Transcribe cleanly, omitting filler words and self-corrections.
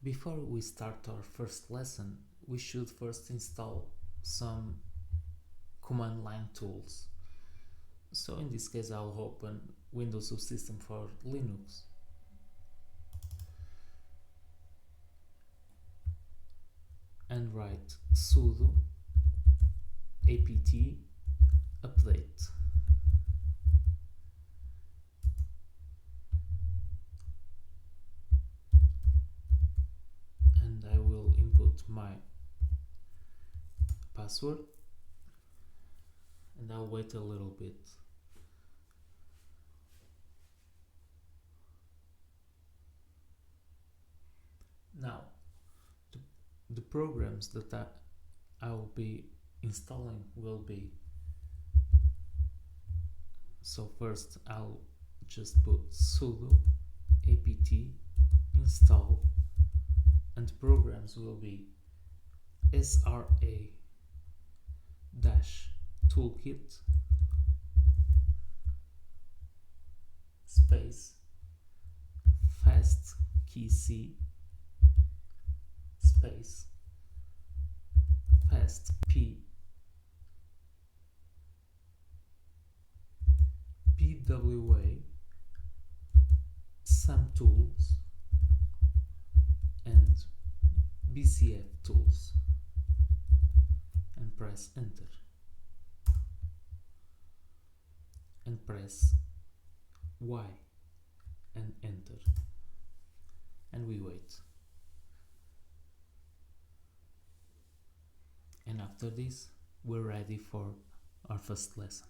Before we start our first lesson, we should first install some command line tools. So in this case I'll open Windows Subsystem for Linux. And write sudo apt update. And I will input my password and I'll wait a little bit. Now, the programs that I will be installing will be, so first I'll just put sudo apt install, and programs will be SRA Toolkit space FASTQC space FASTP BWA SAMtools and BCFtools, and press enter and press Y and enter, and we wait. And after this, we're ready for our first lesson.